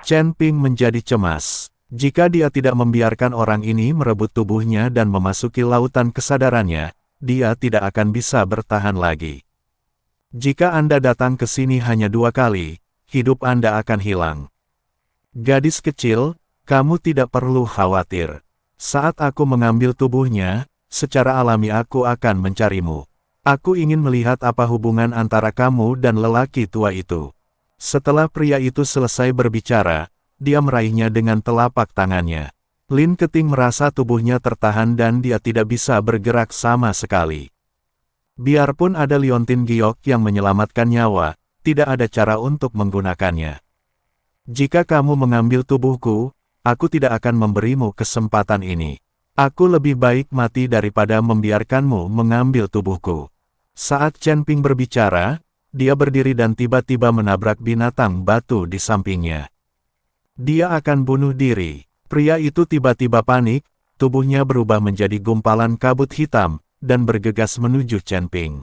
Chen Ping menjadi cemas. Jika dia tidak membiarkan orang ini merebut tubuhnya dan memasuki lautan kesadarannya, dia tidak akan bisa bertahan lagi. Jika Anda datang ke sini hanya 2 kali, hidup Anda akan hilang. Gadis kecil, kamu tidak perlu khawatir. Saat aku mengambil tubuhnya, secara alami aku akan mencarimu. Aku ingin melihat apa hubungan antara kamu dan lelaki tua itu. Setelah pria itu selesai berbicara, dia meraihnya dengan telapak tangannya. Lin Keting merasa tubuhnya tertahan dan dia tidak bisa bergerak sama sekali. Biarpun ada Liontin Giok yang menyelamatkan nyawa, tidak ada cara untuk menggunakannya. Jika kamu mengambil tubuhku, aku tidak akan memberimu kesempatan ini. Aku lebih baik mati daripada membiarkanmu mengambil tubuhku. Saat Chen Ping berbicara, dia berdiri dan tiba-tiba menabrak binatang batu di sampingnya. Dia akan bunuh diri. Pria itu tiba-tiba panik, tubuhnya berubah menjadi gumpalan kabut hitam, dan bergegas menuju Chen Ping.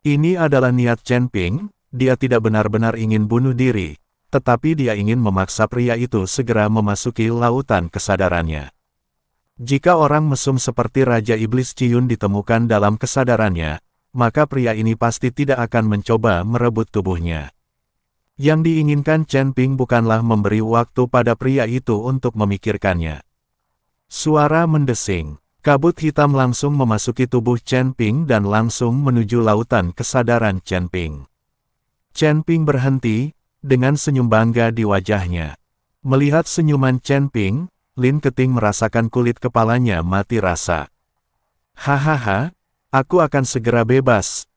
Ini adalah niat Chen Ping, dia tidak benar-benar ingin bunuh diri, tetapi dia ingin memaksa pria itu segera memasuki lautan kesadarannya. Jika orang mesum seperti Raja Iblis Ciyun ditemukan dalam kesadarannya, maka pria ini pasti tidak akan mencoba merebut tubuhnya. Yang diinginkan Chen Ping bukanlah memberi waktu pada pria itu untuk memikirkannya. Suara mendesing. Kabut hitam langsung memasuki tubuh Chen Ping dan langsung menuju lautan kesadaran Chen Ping. Chen Ping berhenti, dengan senyum bangga di wajahnya. Melihat senyuman Chen Ping, Lin Keting merasakan kulit kepalanya mati rasa. Hahaha. Aku akan segera bebas.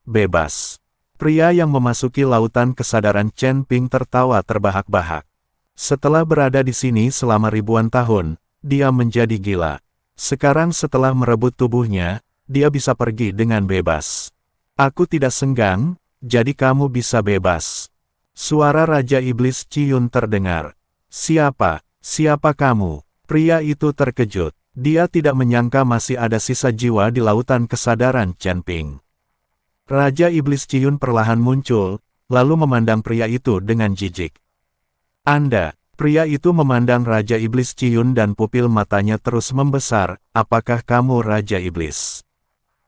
Pria yang memasuki lautan kesadaran Chen Ping tertawa terbahak-bahak. Setelah berada di sini selama ribuan tahun, dia menjadi gila. Sekarang setelah merebut tubuhnya, dia bisa pergi dengan bebas. Aku tidak senggang, jadi kamu bisa bebas. Suara Raja Iblis Ciyun terdengar. Siapa kamu? Pria itu terkejut. Dia tidak menyangka masih ada sisa jiwa di lautan kesadaran Chen Ping. Raja Iblis Ciyun perlahan muncul, lalu memandang pria itu dengan jijik. Anda, pria itu memandang Raja Iblis Ciyun dan pupil matanya terus membesar. Apakah kamu Raja Iblis?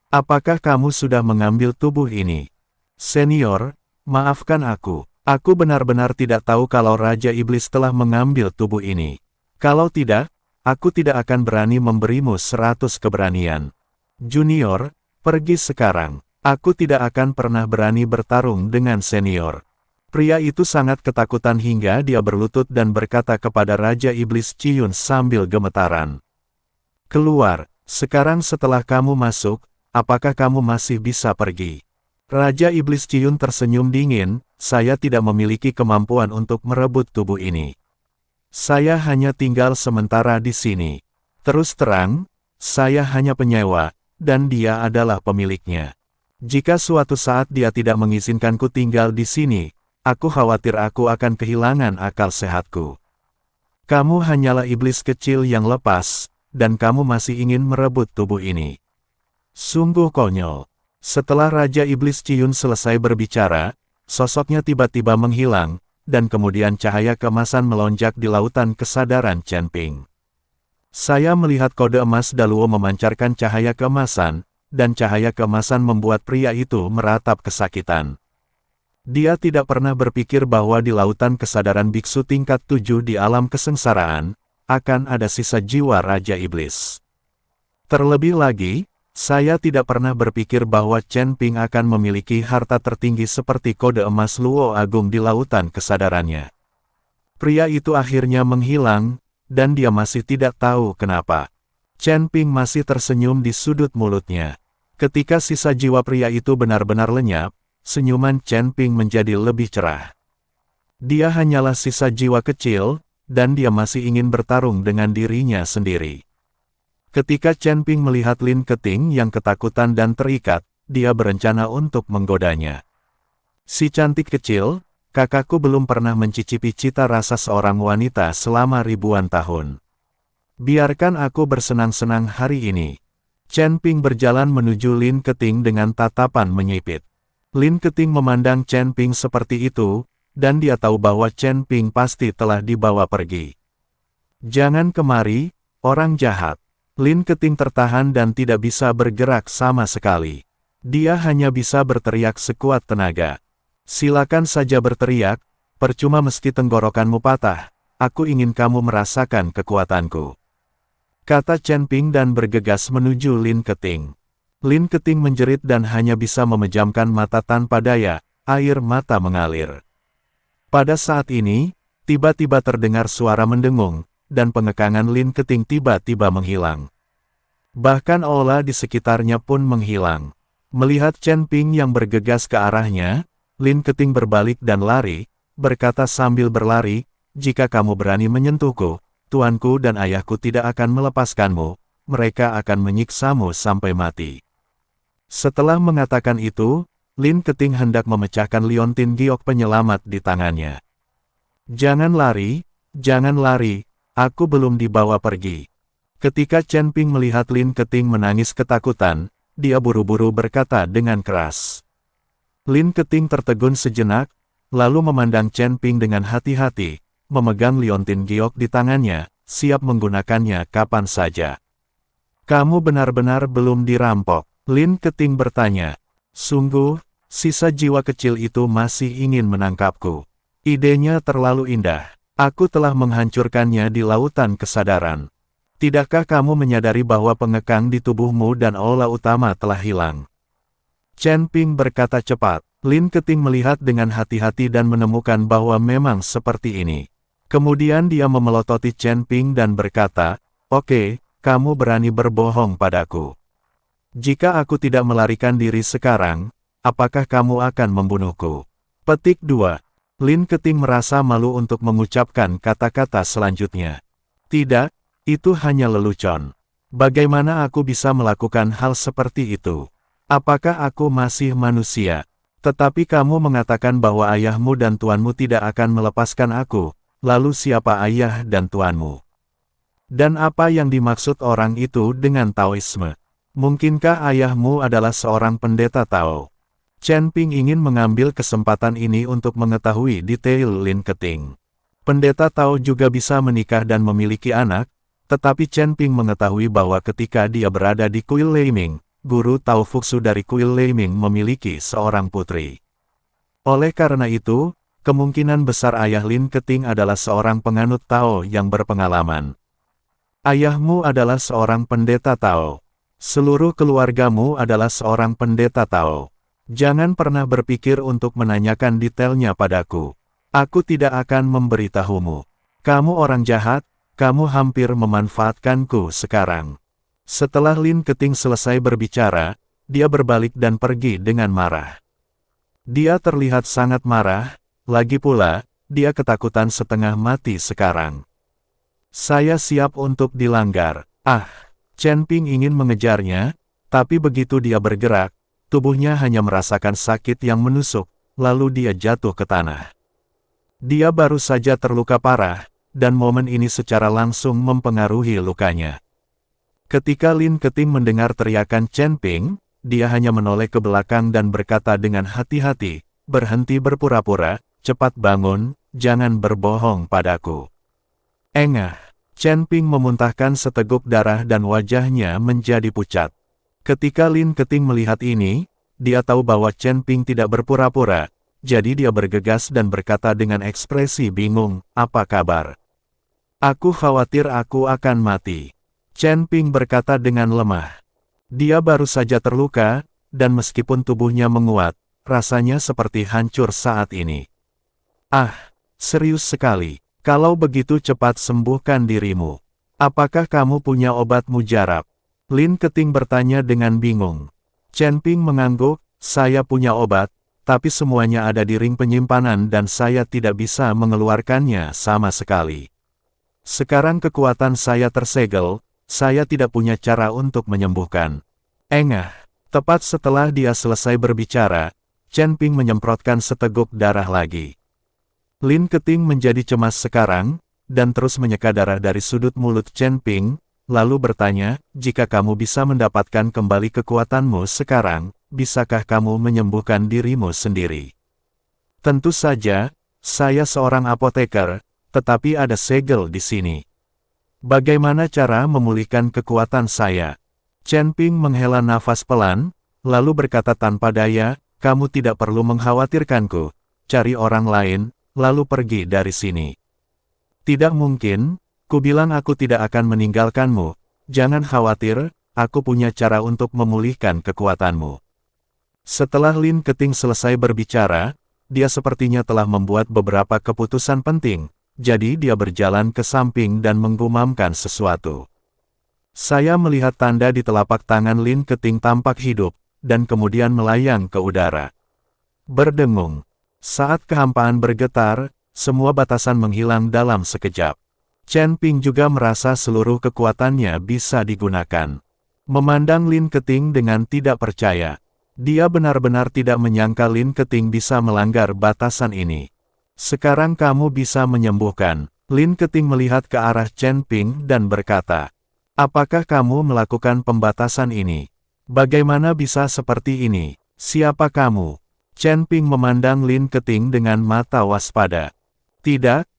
Apakah kamu sudah mengambil tubuh ini? Senior, maafkan aku. Aku benar-benar tidak tahu kalau Raja Iblis telah mengambil tubuh ini. Kalau tidak, aku tidak akan berani memberimu 100 keberanian. Junior, pergi sekarang. Aku tidak akan pernah berani bertarung dengan senior. Pria itu sangat ketakutan hingga dia berlutut dan berkata kepada Raja Iblis Ciyun sambil gemetaran. Keluar, sekarang setelah kamu masuk, apakah kamu masih bisa pergi? Raja Iblis Ciyun tersenyum dingin, saya tidak memiliki kemampuan untuk merebut tubuh ini. Saya hanya tinggal sementara di sini. Terus terang, saya hanya penyewa, dan dia adalah pemiliknya. Jika suatu saat dia tidak mengizinkanku tinggal di sini, aku khawatir aku akan kehilangan akal sehatku. Kamu hanyalah iblis kecil yang lepas, dan kamu masih ingin merebut tubuh ini. Sungguh konyol. Setelah Raja Iblis Ciyun selesai berbicara, sosoknya tiba-tiba menghilang, dan kemudian cahaya keemasan melonjak di lautan kesadaran Chen Ping. Saya melihat kode emas Daluo memancarkan cahaya keemasan, dan cahaya keemasan membuat pria itu meratap kesakitan. Dia tidak pernah berpikir bahwa di lautan kesadaran biksu tingkat 7 di alam kesengsaraan, akan ada sisa jiwa Raja Iblis. Terlebih lagi, saya tidak pernah berpikir bahwa Chen Ping akan memiliki harta tertinggi seperti kode emas Luo Agung di lautan kesadarannya. Pria itu akhirnya menghilang, dan dia masih tidak tahu kenapa. Chen Ping masih tersenyum di sudut mulutnya. Ketika sisa jiwa pria itu benar-benar lenyap, senyuman Chen Ping menjadi lebih cerah. Dia hanyalah sisa jiwa kecil, dan dia masih ingin bertarung dengan dirinya sendiri. Ketika Chen Ping melihat Lin Keting yang ketakutan dan terikat, dia berencana untuk menggodanya. Si cantik kecil, kakakku belum pernah mencicipi cita rasa seorang wanita selama ribuan tahun. Biarkan aku bersenang-senang hari ini. Chen Ping berjalan menuju Lin Keting dengan tatapan menyipit. Lin Keting memandang Chen Ping seperti itu, dan dia tahu bahwa Chen Ping pasti telah dibawa pergi. Jangan kemari, orang jahat. Lin Keting tertahan dan tidak bisa bergerak sama sekali. Dia hanya bisa berteriak sekuat tenaga. Silakan saja berteriak, percuma meski tenggorokanmu patah, aku ingin kamu merasakan kekuatanku. Kata Chen Ping dan bergegas menuju Lin Keting. Lin Keting menjerit dan hanya bisa memejamkan mata tanpa daya, air mata mengalir. Pada saat ini, tiba-tiba terdengar suara mendengung, dan pengekangan Lin Keting tiba-tiba menghilang. Bahkan aura di sekitarnya pun menghilang. Melihat Chen Ping yang bergegas ke arahnya, Lin Keting berbalik dan lari, berkata sambil berlari, jika kamu berani menyentuhku, tuanku dan ayahku tidak akan melepaskanmu, mereka akan menyiksamu sampai mati. Setelah mengatakan itu, Lin Keting hendak memecahkan liontin giok penyelamat di tangannya. Jangan lari, aku belum dibawa pergi. Ketika Chen Ping melihat Lin Keting menangis ketakutan, dia buru-buru berkata dengan keras. Lin Keting tertegun sejenak, lalu memandang Chen Ping dengan hati-hati, memegang liontin giok di tangannya, siap menggunakannya kapan saja. Kamu benar-benar belum dirampok, Lin Keting bertanya. Sungguh, sisa jiwa kecil itu masih ingin menangkapku. Idenya terlalu indah. Aku telah menghancurkannya di lautan kesadaran. Tidakkah kamu menyadari bahwa pengekang di tubuhmu dan aura utama telah hilang? Chen Ping berkata cepat. Lin Keting melihat dengan hati-hati dan menemukan bahwa memang seperti ini. Kemudian dia memelototi Chen Ping dan berkata, "Oke, kamu berani berbohong padaku. Jika aku tidak melarikan diri sekarang, apakah kamu akan membunuhku?" Petik 2. Lin Keting merasa malu untuk mengucapkan kata-kata selanjutnya. Tidak, itu hanya lelucon. Bagaimana aku bisa melakukan hal seperti itu? Apakah aku masih manusia? Tetapi kamu mengatakan bahwa ayahmu dan tuanmu tidak akan melepaskan aku, lalu siapa ayah dan tuanmu? Dan apa yang dimaksud orang itu dengan Taoisme? Mungkinkah ayahmu adalah seorang pendeta Tao? Chen Ping ingin mengambil kesempatan ini untuk mengetahui detail Lin Keting. Pendeta Tao juga bisa menikah dan memiliki anak, tetapi Chen Ping mengetahui bahwa ketika dia berada di Kuil Leiming, guru Tao Fuxu dari Kuil Leiming memiliki seorang putri. Oleh karena itu, kemungkinan besar ayah Lin Keting adalah seorang penganut Tao yang berpengalaman. Ayahmu adalah seorang pendeta Tao. Seluruh keluargamu adalah seorang pendeta Tao. Jangan pernah berpikir untuk menanyakan detailnya padaku. Aku tidak akan memberitahumu. Kamu orang jahat, kamu hampir memanfaatkanku sekarang. Setelah Lin Keting selesai berbicara, dia berbalik dan pergi dengan marah. Dia terlihat sangat marah, lagi pula, dia ketakutan setengah mati sekarang. Saya siap untuk dilanggar. Chen Ping ingin mengejarnya, tapi begitu dia bergerak, tubuhnya hanya merasakan sakit yang menusuk, lalu dia jatuh ke tanah. Dia baru saja terluka parah, dan momen ini secara langsung mempengaruhi lukanya. Ketika Lin Keting mendengar teriakan Chen Ping, dia hanya menoleh ke belakang dan berkata dengan hati-hati, "Berhenti berpura-pura, cepat bangun, jangan berbohong padaku." Engah, Chen Ping memuntahkan seteguk darah dan wajahnya menjadi pucat. Ketika Lin Keting melihat ini, dia tahu bahwa Chen Ping tidak berpura-pura, jadi dia bergegas dan berkata dengan ekspresi bingung, "Apa kabar? Aku khawatir aku akan mati." Chen Ping berkata dengan lemah. Dia baru saja terluka, dan meskipun tubuhnya menguat, rasanya seperti hancur saat ini. Serius sekali. Kalau begitu cepat sembuhkan dirimu. Apakah kamu punya obat mujarab? Lin Keting bertanya dengan bingung. Chen Ping mengangguk, "Saya punya obat, tapi semuanya ada di ring penyimpanan dan saya tidak bisa mengeluarkannya sama sekali. Sekarang kekuatan saya tersegel, saya tidak punya cara untuk menyembuhkan." Engah. Tepat setelah dia selesai berbicara, Chen Ping menyemprotkan seteguk darah lagi. Lin Keting menjadi cemas sekarang, dan terus menyeka darah dari sudut mulut Chen Ping, lalu bertanya, "Jika kamu bisa mendapatkan kembali kekuatanmu sekarang, bisakah kamu menyembuhkan dirimu sendiri?" "Tentu saja, Saya seorang apoteker, tetapi ada segel di sini. Bagaimana cara memulihkan kekuatan saya? Chen Ping menghela nafas pelan, lalu berkata tanpa daya, kamu tidak perlu mengkhawatirkanku. Cari orang lain, lalu pergi dari sini. Tidak mungkin, kubilang aku tidak akan meninggalkanmu. Jangan khawatir, aku punya cara untuk memulihkan kekuatanmu. Setelah Lin Keting selesai berbicara, dia sepertinya telah membuat beberapa keputusan penting, jadi dia berjalan ke samping dan menggumamkan sesuatu. Saya melihat tanda di telapak tangan Lin Keting tampak hidup, dan kemudian melayang ke udara. Berdengung. Saat kehampaan bergetar, semua batasan menghilang dalam sekejap. Chen Ping juga merasa seluruh kekuatannya bisa digunakan. Memandang Lin Keting dengan tidak percaya. Dia benar-benar tidak menyangka Lin Keting bisa melanggar batasan ini. Sekarang kamu bisa menyembuhkan. Lin Keting melihat ke arah Chen Ping dan berkata, apakah kamu melakukan pembatasan ini? Bagaimana bisa seperti ini? Siapa kamu? Chen Ping memandang Lin Keting dengan mata waspada. Tidak,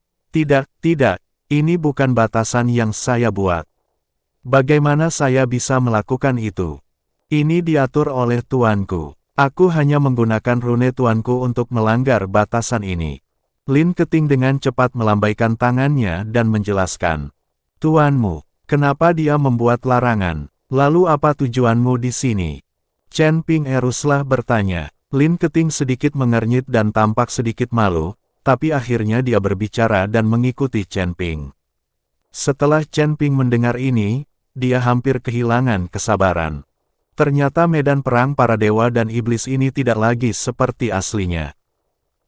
ini bukan batasan yang saya buat. Bagaimana saya bisa melakukan itu? Ini diatur oleh tuanku. Aku hanya menggunakan rune tuanku untuk melanggar batasan ini. Lin Keting dengan cepat melambaikan tangannya dan menjelaskan. Tuanmu, kenapa dia membuat larangan? Lalu apa tujuanmu di sini? Chen Ping eruslah bertanya. Lin Keting sedikit mengernyit dan tampak sedikit malu, tapi akhirnya dia berbicara dan mengikuti Chen Ping. Setelah Chen Ping mendengar ini, dia hampir kehilangan kesabaran. Ternyata medan perang para dewa dan iblis ini tidak lagi seperti aslinya.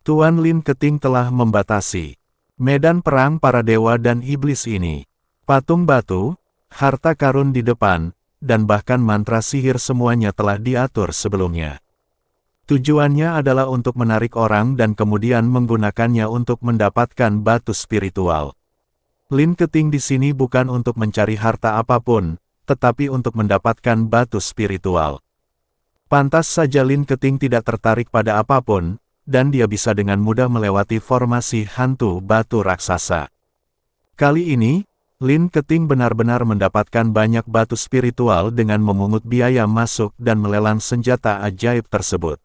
Tuan Lin Keting telah membatasi medan perang para dewa dan iblis ini. Patung batu, harta karun di depan, dan bahkan mantra sihir semuanya telah diatur sebelumnya. Tujuannya adalah untuk menarik orang dan kemudian menggunakannya untuk mendapatkan batu spiritual. Lin Keting di sini bukan untuk mencari harta apapun, tetapi untuk mendapatkan batu spiritual. Pantas saja Lin Keting tidak tertarik pada apapun, dan dia bisa dengan mudah melewati formasi hantu batu raksasa. Kali ini, Lin Keting benar-benar mendapatkan banyak batu spiritual dengan memungut biaya masuk dan melelang senjata ajaib tersebut.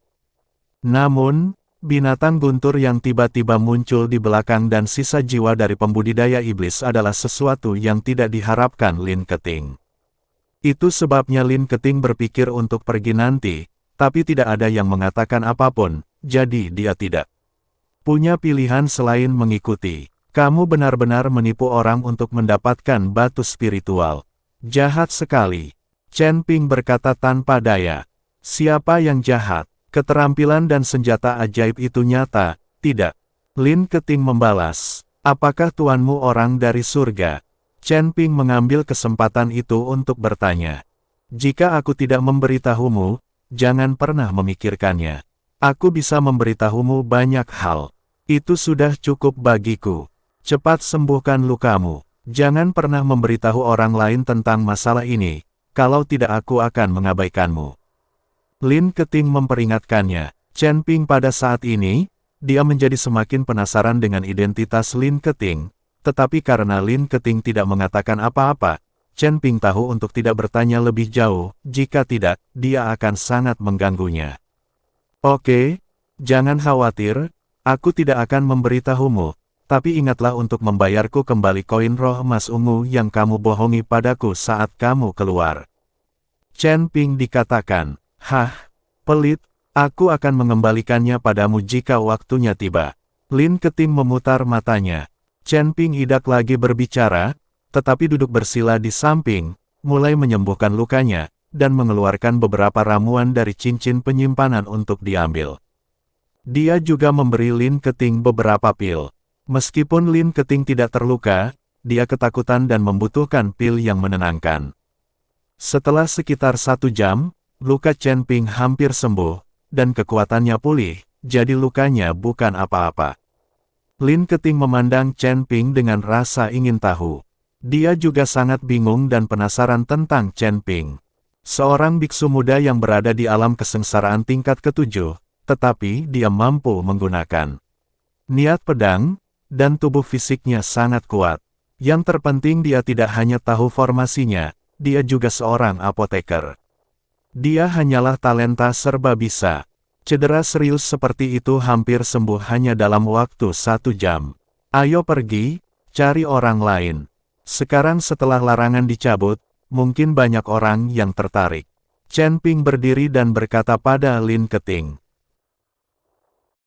Namun, binatang guntur yang tiba-tiba muncul di belakang dan sisa jiwa dari pembudidaya iblis adalah sesuatu yang tidak diharapkan Lin Keting. Itu sebabnya Lin Keting berpikir untuk pergi nanti, tapi tidak ada yang mengatakan apapun, jadi dia tidak punya pilihan selain mengikuti. Kamu benar-benar menipu orang untuk mendapatkan batu spiritual. Jahat sekali. Chen Ping berkata tanpa daya. Siapa yang jahat? Keterampilan dan senjata ajaib itu nyata, tidak? Lin Keting membalas. Apakah tuanmu orang dari surga? Chen Ping mengambil kesempatan itu untuk bertanya. Jika aku tidak memberitahumu, jangan pernah memikirkannya. Aku bisa memberitahumu banyak hal. Itu sudah cukup bagiku. Cepat sembuhkan lukamu. Jangan pernah memberitahu orang lain tentang masalah ini, kalau tidak aku akan mengabaikanmu. Lin Keting memperingatkannya. Chen Ping pada saat ini, dia menjadi semakin penasaran dengan identitas Lin Keting, tetapi karena Lin Keting tidak mengatakan apa-apa, Chen Ping tahu untuk tidak bertanya lebih jauh, jika tidak, dia akan sangat mengganggunya. Oke, jangan khawatir, aku tidak akan memberitahumu, tapi ingatlah untuk membayarku kembali koin roh emas ungu yang kamu bohongi padaku saat kamu keluar. Chen Ping dikatakan. Hah, pelit, aku akan mengembalikannya padamu jika waktunya tiba. Lin Keting memutar matanya. Chen Ping idak lagi berbicara, tetapi duduk bersila di samping, mulai menyembuhkan lukanya, dan mengeluarkan beberapa ramuan dari cincin penyimpanan untuk diambil. Dia juga memberi Lin Keting beberapa pil. Meskipun Lin Keting tidak terluka, dia ketakutan dan membutuhkan pil yang menenangkan. Setelah sekitar 1 jam, luka Chen Ping hampir sembuh, dan kekuatannya pulih, jadi lukanya bukan apa-apa. Lin Keting memandang Chen Ping dengan rasa ingin tahu. Dia juga sangat bingung dan penasaran tentang Chen Ping. Seorang biksu muda yang berada di alam kesengsaraan tingkat ke-7, tetapi dia mampu menggunakan niat pedang, dan tubuh fisiknya sangat kuat. Yang terpenting dia tidak hanya tahu formasinya, dia juga seorang apoteker. Dia hanyalah talenta serba bisa. Cedera serius seperti itu hampir sembuh hanya dalam waktu 1 jam. Ayo pergi, cari orang lain. Sekarang setelah larangan dicabut, mungkin banyak orang yang tertarik. Chen Ping berdiri dan berkata pada Lin Keting.